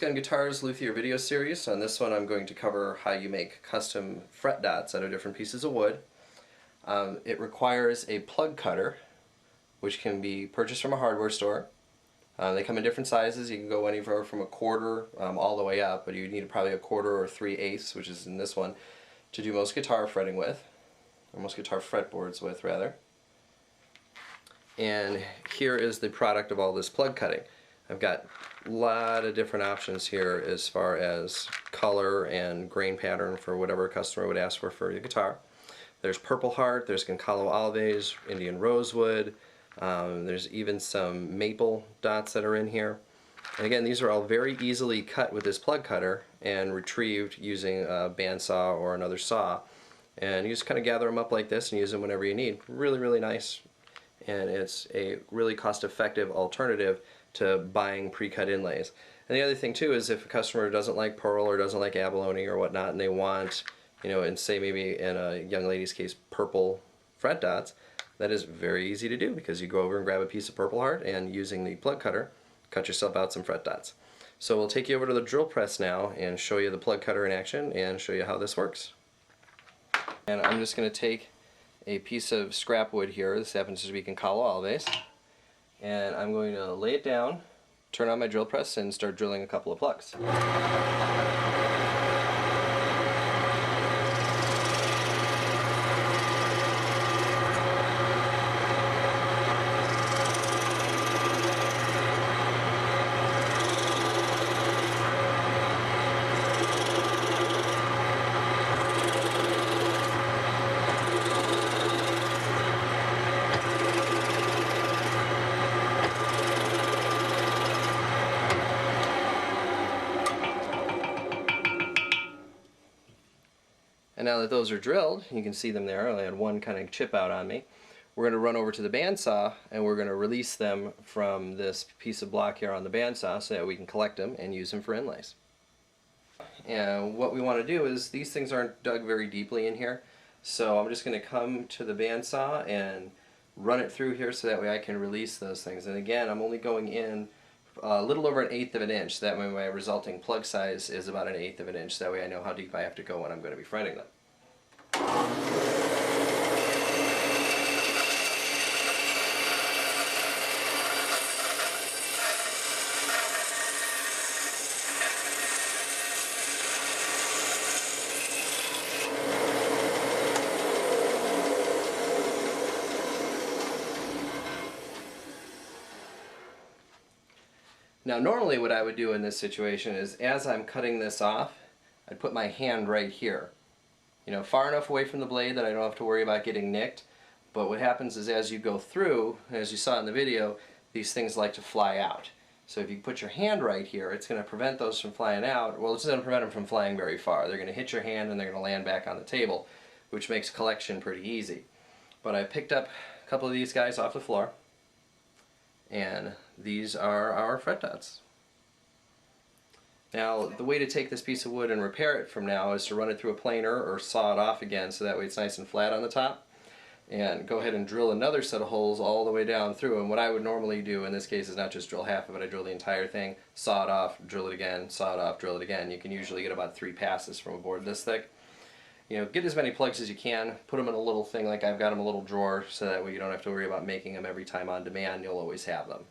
Music on Guitars Luthier video series. On this one I'm going to cover how you make custom fret dots out of different pieces of wood. It requires a plug cutter, which can be purchased from a hardware store. They come in different sizes. You can go anywhere from a quarter all the way up, but you need probably a quarter or 3/8, which is in this one, to do most guitar fretting with, or most guitar fretboards with rather. And here is the product of all this plug cutting. I've got a lot of different options here as far as color and grain pattern for whatever a customer would ask for the guitar. There's Purple Heart, there's Goncalo Alves, Indian Rosewood, there's even some maple dots that are in here. And again, these are all very easily cut with this plug cutter and retrieved using a bandsaw or another saw. And you just kind of gather them up like this and use them whenever you need. Really, really nice. And it's a really cost-effective alternative to buying pre-cut inlays. And the other thing too is if a customer doesn't like pearl or doesn't like abalone or whatnot, and they want, and say maybe in a young lady's case, purple fret dots, that is very easy to do because you go over and grab a piece of Purple Heart and using the plug cutter, cut yourself out some fret dots. So we'll take you over to the drill press now and show you the plug cutter in action and show you how this works. And I'm just going to take a piece of scrap wood here. This happens to be Goncalo Alves. And I'm going to lay it down, turn on my drill press, and start drilling a couple of plugs. And now that those are drilled, you can see them there. I only had one kind of chip out on me. We're going to run over to the bandsaw and we're going to release them from this piece of block here on the bandsaw so that we can collect them and use them for inlays. And what we want to do is, these things aren't dug very deeply in here, so I'm just going to come to the bandsaw and run it through here so that way I can release those things. And again, I'm only going in a little over 1/8 of an inch, so that way my resulting plug size is about 1/8 of an inch, that way I know how deep I have to go when I'm going to be fretting them. Now normally what I would do in this situation is, as I'm cutting this off, I'd put my hand right here. Far enough away from the blade that I don't have to worry about getting nicked. But what happens is, as you go through, as you saw in the video, these things like to fly out. So if you put your hand right here, it's going to prevent those from flying out. Well, it's going to prevent them from flying very far. They're going to hit your hand and they're going to land back on the table, which makes collection pretty easy. But I picked up a couple of these guys off the floor, and these are our fret dots. Now, the way to take this piece of wood and repair it from now is to run it through a planer or saw it off again so that way it's nice and flat on the top. And go ahead and drill another set of holes all the way down through. And what I would normally do in this case is not just drill half of it, I drill the entire thing, saw it off, drill it again, saw it off, drill it again. You can usually get about 3 passes from a board this thick. Get as many plugs as you can, put them in a little thing like I've got them, a little drawer, so that way you don't have to worry about making them every time on demand, you'll always have them.